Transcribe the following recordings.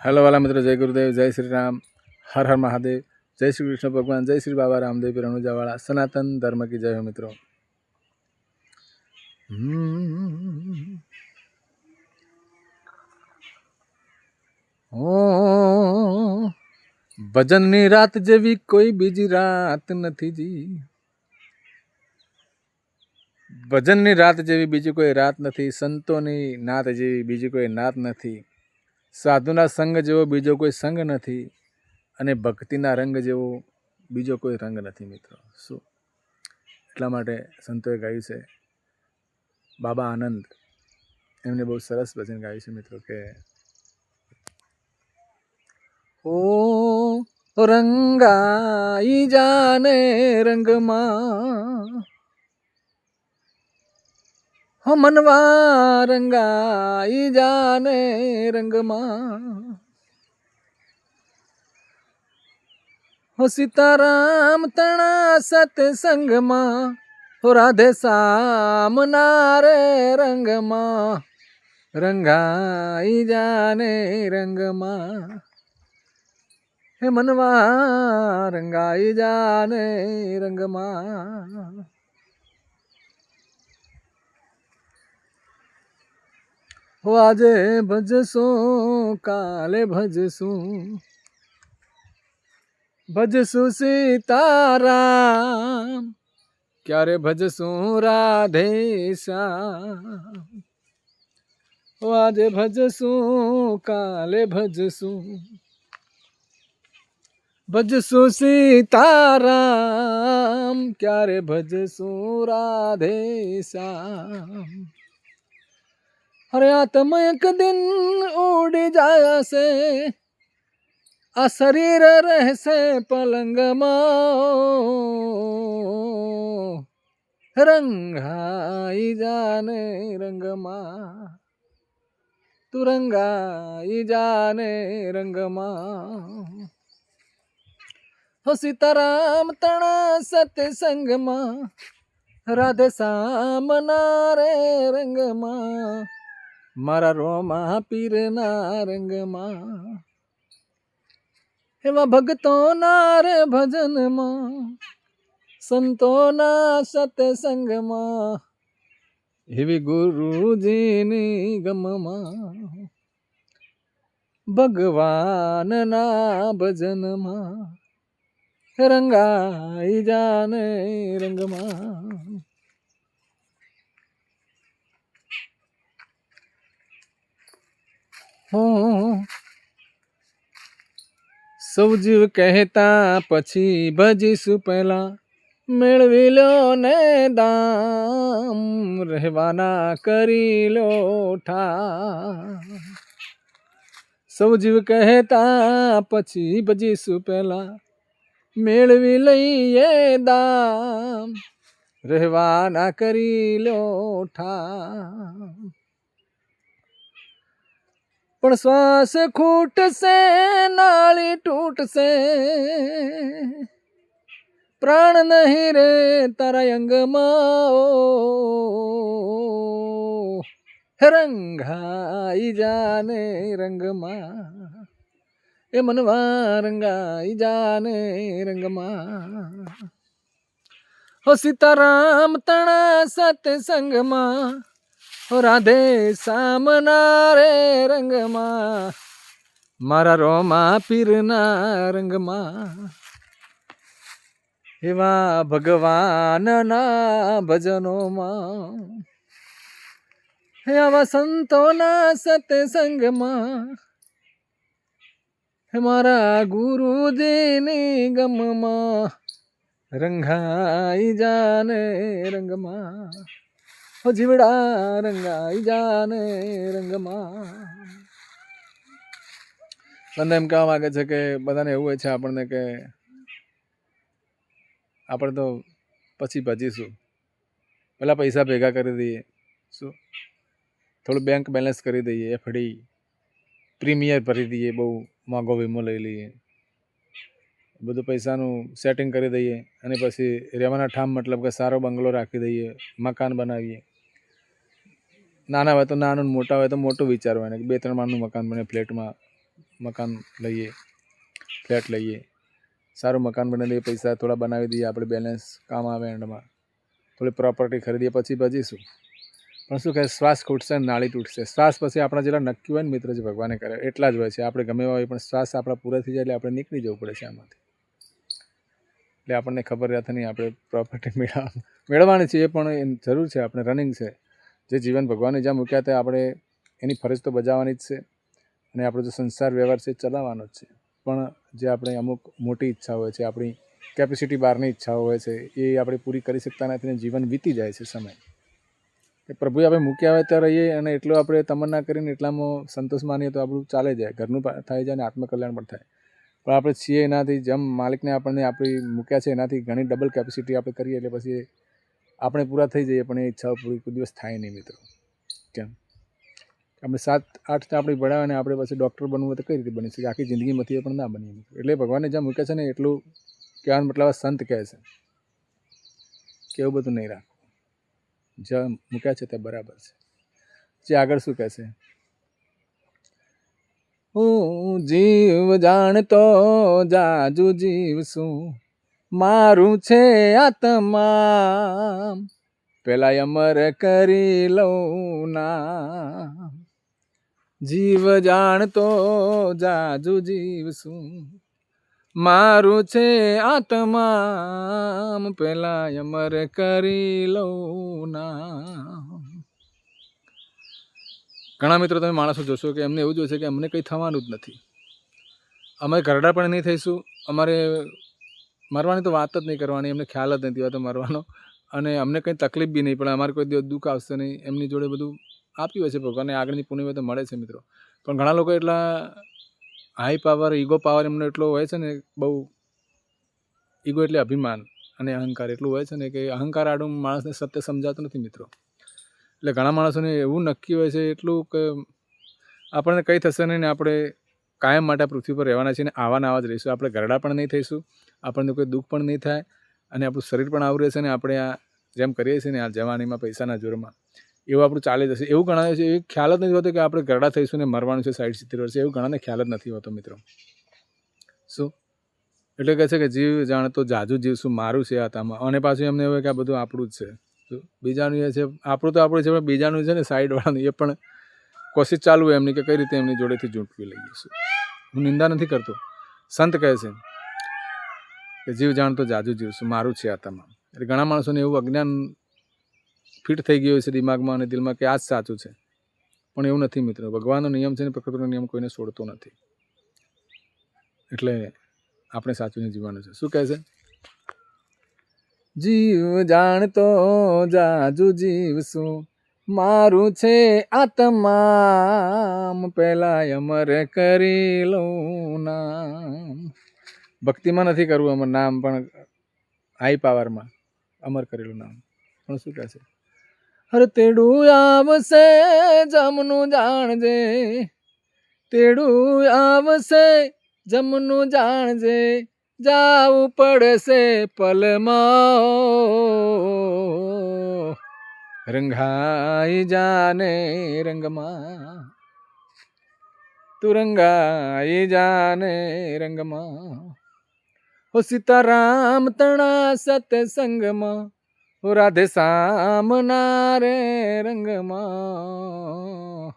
Hello वाला मित्र, जय गुरुदेव, जय श्री राम, हर हर महादेव, जय श्री कृष्ण भगवान, जय श्री बाबा रामदेव पिरणुजावाड़ा, सनातन धर्म की जय हो मित्रों। ओ ભજનની રાત જેવી કોઈ બીજી રાત નથી જી, ભજનની રાત જેવી બીજી કોઈ રાત નથી, સંતોની નાત જેવી બીજી કોઈ નાત નથી, સાધુના સંગ જેવો બીજો કોઈ સંગ નથી, અને ભક્તિના રંગ જેવો બીજો કોઈ રંગ નથી મિત્રો. શું એટલા માટે સંતોએ ગાયું છે, બાબા આનંદ એમને બહુ સરસ ભજન ગાયું છે મિત્રો કે ઓ રંગાઈ જાને રંગમાં, હો મનવા રંગાઈ જાને રંગમાં, हो सीताराम तणा सत्संगमा, हो राधे श्याम नारे रंगमा, रंगाई जाने रंगमा, हे मनवा रंगाई जाने रंगमा. हो आजे भजसू काले भजसू, भजसु सीताराम, क्यारे भजसु राधे श्याम. आजे भजसु काले भजसु, भजसु सीताराम, क्यारे भजसु राधे श्याम. अरे आत्मा एक दिन उड़ जासे, आ शरीर रहसे पलंग में, रंगाई जाने रंगमा, तू रंगाई जाने रंगमा. हो सीताराम तणा सत्संग में, राधे श्याम नारे रंगमा, मारा रोमा पीरना रंगमा. एवा भगतो नारे भजन मां, संतो ना सत्संग मां, एवी गुरुजी नी गम मां, भगवान ना भजन मां, रंगाई जाने रंग मां. हो સૌ જીવ કહેતા પછી ભજીશું પહેલા, મેળવી લો ને દામ, રહેવાના કરી લો ઠા. સૌ જીવ કહેતા પછી ભજીશું પહેલા, મેળવી લઈએ દામ, રહેવાના કરી લો ઠા. पण श्वास खूट से नाली टूट से, प्राण नहीं रे तारा अंग माओ, रंगाई जाने रंग मा, ए मनवा रंगाई जाने रंग मा. हो सीताराम तणा सत्संग मा, हो राधे श्याम नारे रंगमा, मारा रोमा पीरना रंगमा. एवा भगवान ना भजनो मा, एवा संतो ना सत्संग मा, मारा गुरुजी नी गम मा, रंगाई जाने रंगमा. हो जीवड़ा रंगाई जाने रंगमा. સંત એમ કહેવા માંગે છે કે બધાને એવું હોય છે આપણને કે આપણે તો પછી ભજીશું, પહેલાં પૈસા ભેગા કરી દઈએ, શું થોડું બેંક બેલેન્સ કરી દઈએ, એફડી પ્રીમિયર ભરી દઈએ, બહુ મોંઘો વીમો લઈ લઈએ, બધું પૈસાનું સેટિંગ કરી દઈએ, અને પછી રહેવાના ઠામ મતલબ કે સારો બંગલો રાખી દઈએ, મકાન બનાવીએ. નાના હોય તો નાનું, મોટા હોય તો મોટું વિચારવાનું કે 2-3 માળનું મકાન બને ફ્લેટમાં મકાન લઈએ, ફ્લેટ લઈએ, સારું મકાન બને લઈએ, પૈસા થોડા બનાવી દઈએ, આપણે બેલેન્સ કામ આવે એન્ડમાં, થોડી પ્રોપર્ટી ખરીદીએ, પછી બચીશું. પણ શું કહે, શ્વાસ ખૂટશે ને નાળી તૂટશે. શ્વાસ પછી આપણા જેટલા નક્કી હોય ને મિત્ર, જે ભગવાને કરે એટલા જ હોય છે. આપણે ગમે એવા હોય પણ શ્વાસ આપણા પૂરા થઈ જાય એટલે આપણે નીકળી જવું પડે છે આમાંથી. એટલે આપણને ખબર રહેતી નહીં આપણે પ્રોપર્ટી મેળવવાની છે, એ પણ જરૂર છે, આપણે રનિંગ છે. જે જીવન ભગવાને જ્યાં મૂક્યા ત્યાં આપણે એની ફરજ તો બજાવવાની જ છે, અને આપણો જે સંસાર વ્યવહાર છે એ ચલાવવાનો જ છે. પણ જે આપણે અમુક મોટી ઈચ્છા હોય છે, આપણી કેપેસિટી બહારની ઈચ્છાઓ હોય છે, એ આપણે પૂરી કરી શકતા નથી, અને જીવન વીતી જાય છે સમય. એ પ્રભુએ આપણે મૂક્યા હોય ત્યાં રહીએ, અને એટલો આપણે તમન્ના કરીને એટલામાં સંતોષ માનીએ તો આપણું ચાલે જાય, ઘરનું થાય જાય, અને આત્મકલ્યાણ પણ થાય. પણ આપણે છીએ એનાથી, જેમ માલિકને આપણને આપણી મૂક્યા છે એનાથી ઘણી ડબલ કેપેસિટી આપણે કરીએ એટલે પછી આપણે પૂરા થઈ જઈએ, પણ એ ઈચ્છાઓ પૂરી કોઈ દિવસ થાય નહીં મિત્રો. કેમ આપણે 7-8 આપણી ભણાવે ને આપણે પછી ડૉક્ટર બનવું હોય તો કઈ રીતે બની શકે? આખી જિંદગીમાંથી પણ ના બનીએ. એટલે ભગવાને જ્યાં મૂક્યા છે ને એટલું કહેવાનો મતલબ સંત કહે છે કે એવું બધું નહીં રાખવું, જ્યાં મૂક્યા છે તે બરાબર છે. જે આગળ શું કહે છે, હું જીવ જાણતો જાજુ જીવ શું, મારું છે આત્મા, પેલા અમર કરી લઉં ના. જીવ જાણતો જાજુ જીવ શું, મારું છે આત્મા, પેલા અમર કરી લઉં ના. ઘણા મિત્રો તમે માણસો જોશો કે એમને એવું જોશે કે અમને કંઈ થવાનું જ નથી, અમે ઘરડા પણ નહીં થઈશું, અમારે મરવાની તો વાત જ નહીં કરવાની, એમને ખ્યાલ જ નથી હોતો મરવાનો, અને અમને કંઈ તકલીફ બી નહીં પડે, અમારે કોઈ દુઃખ આવશે નહીં. એમની જોડે બધું આપ્યું હોય છે ભગવાને, આગળની પુણ્ય તો મળે છે મિત્રો. પણ ઘણા લોકો એટલા હાઈ પાવર, ઈગો પાવર એમનો એટલો હોય છે ને, બહુ ઈગો એટલે અભિમાન અને અહંકાર એટલું હોય છે ને કે અહંકાર આડું માણસને સત્ય સમજાતું નથી મિત્રો. એટલે ઘણા માણસોને એવું નક્કી હોય છે એટલું કે આપણને કંઈ થશે નહીં ને આપણે કાયમ માટે પૃથ્વી પર રહેવાના છીએ, ને આવા ને આવા જ રહીશું. આપણે ઘરડા પણ નહીં થઈશું, આપણને કોઈ દુઃખ પણ નહીં થાય, અને આપણું શરીર પણ આવરું રહેશે, ને આપણે આ જેમ કરીએ છીએ ને આ જવાનીમાં પૈસાના જોરમાં એવું આપણું ચાલી જશે. એવું ઘણા છે એ ખ્યાલ જ નથી હોતો કે આપણે ઘરડા થઈશું ને મરવાનું છે 60-70 વર્ષે, એવું ઘણાને ખ્યાલ જ નથી હોતો મિત્રો. શું એટલે કહે છે કે જીવ જાણતો જાજુ જીવ શું, મારું છે આત્મામાં, અને પાછું એમને એવું કે આ બધું આપણું જ છે. બીજાનું એ છે, આપણું તો આપણું છે, પણ બીજાનું છે ને સાઈડવાળાનું એ પણ કોશિશ ચાલુ હોય એમની કે કઈ રીતે એમની જોડેથી ઝૂંટવી લઈએ. હું નિંદા નથી કરતો, સંત કહે છે કે જીવ જાણતો જાજુ જીવ શું, મારું છે આત્મામાં. એટલે ઘણા માણસોને એવું અજ્ઞાન ફિટ થઈ ગયું છે દિમાગમાં અને દિલમાં કે આ જ સાચું છે, પણ એવું નથી મિત્રો. ભગવાનનો નિયમ છે ને પ્રકૃતિનો નિયમ કોઈને છોડતો નથી, એટલે આપણે સાચું જીવવાનું છે. શું કહે છે, જીવ જાણતો જાજુ જીવ શું, મારું છે આત્મા, પેલા અમર કરી લઉં નામ. ભક્તિમાં નથી કરવું અમર નામ, પણ હાઈ પાવરમાં અમર કરેલું નામ. પણ શું કહે છે, હરે તેડું આવશે જમનું જાણજે, તેડું આવશે જમનું જાણજે, જાવું પડશે પલમાં, રંગાઈ જાને રંગમાં, તું રંગાઈ જાને રંગમાં. હો સીતારામ તણા સતસંગમાં, હો રાધે શ્યામ નારે રંગમાં,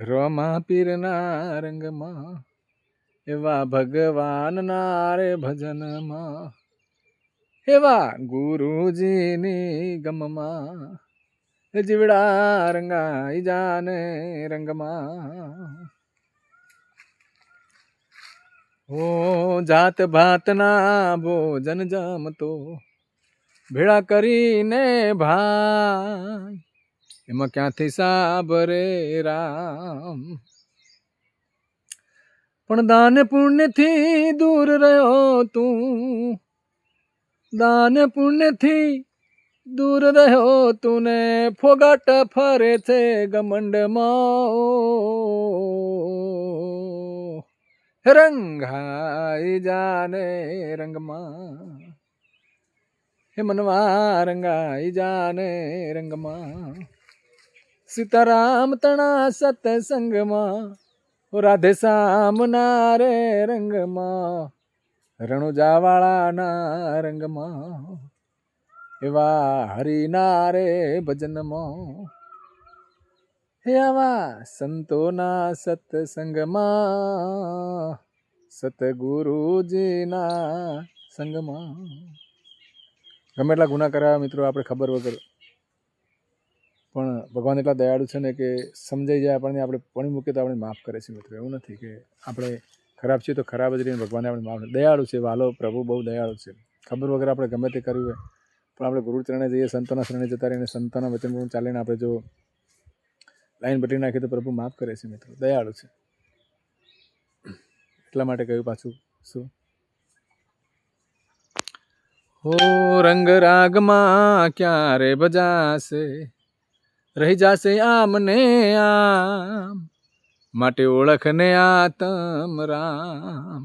રમા પીરના રંગમાં, એવા ભગવાન નારે ભજનમાં, એવા ગુરુજીની ગમમાં, જીવડા રંગાઈ જાને રંગમાં. ઓ જાત ભાતના ભોજન જમતો, ભેળા કરીને ભાઈ, એમાં ક્યાંથી સાબરે રામ. પણ દાન પુણ્યથી દૂર રહ્યો તું, દાન પુણ્યથી દૂર રહ્યો તું ને, ફોગાટ ફરે છે ગમંડમાં, રંગાઈ જાને રંગમાં, હે મનવા રંગાઈ જાને રંગમાં. સીતારામ તણા સતસંગમાં, રાધે શ્યામના રે રંગમાં, રણુજાવાળાના રંગમાં, એવા હરિના રે ભજનમાં, હે આવા સંતોના સત્સંગમાં, સતગુરુજીના સંગમાં. ગમે એટલા ગુના કરાવ્યા મિત્રો આપણે ખબર વગર, પણ ભગવાન એટલા દયાળુ છે ને કે સમજાઈ જાય આપણને, આપણે પણી મૂકીએ તો આપણે માફ કરે છે મિત્રો. એવું નથી કે આપણે ખરાબ છીએ તો ખરાબ જ રહીને ભગવાને આપણે માફ. દયાળુ છે વાલો પ્રભુ, બહુ દયાળુ છે. ખબર વગર આપણે ગમે તે કર્યું હોય પણ આપણે ગુરુચરણે જઈએ, સંતોના શરણે જતા રહીને સંતોના વચન ચાલીને આપણે જો લાઈન બદલી નાખીએ તો પ્રભુ માફ કરે છે મિત્રો. દયાળુ છે. એટલા માટે કહ્યું પાછું શું, હો રંગ રાગમાં ક્યારે બજાશે, રહી જશે આમને આમ, માટે ઓળખને આતમ રામ.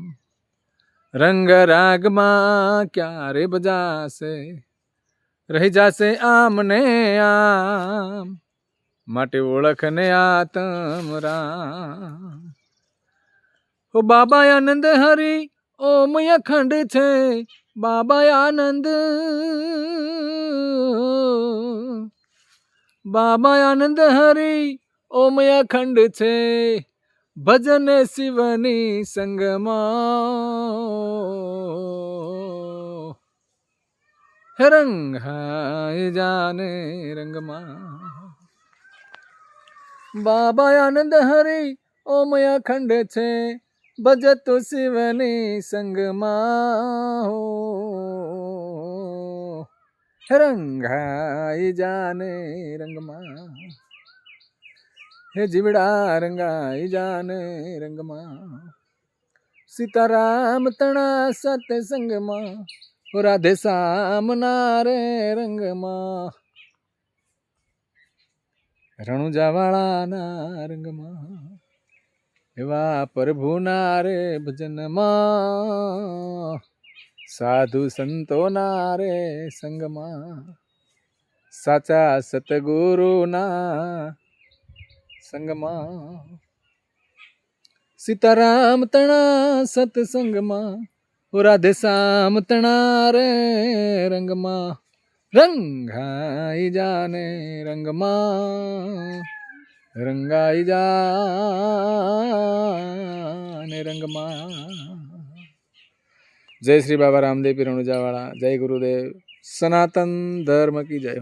રંગ રાગમાં ક્યારે બજાશે, રહી જશે આમને આમ, માટે ઓળખને આતમ રામ. ઓ બાબા આનંદ હરી ઓમ અખંડ છે, બાબા આનંદ, બાબા આનંદ હરી ઓમ અખંડ છે, ભજન શિવની સંગમાં, હે રંગાઈ જાને રંગમાં. બાબા આનંદ હરી ઓમ અખંડ છે, ભજત શિવની સંગમાં, હે રંગાઈ જાને રંગમાં, હે જીવડા રંગાઈ જાને રંગમાં. સીતારામ તણા સત્સંગમાં, રાધે શ્યામના રે રંગમાં, રણુજાવાળાના રંગમાં, એવા પ્રભુના રે ભજનમાં, સાધુ સંતોના રે સંગમાં, સાચા સતગુરુના સંગમાં. સીતારામ તણા સત્સંગમાં, રાધે શ્યામ તણા રે રંગમાં, રંગાઈ જાને રંગમાં, રંગાઈ જાને રંગમાં. જય શ્રી બાબા રામદેવ પીર રણુજાવાળા. જય ગુરુદેવ. સનાતન ધર્મ કી જય.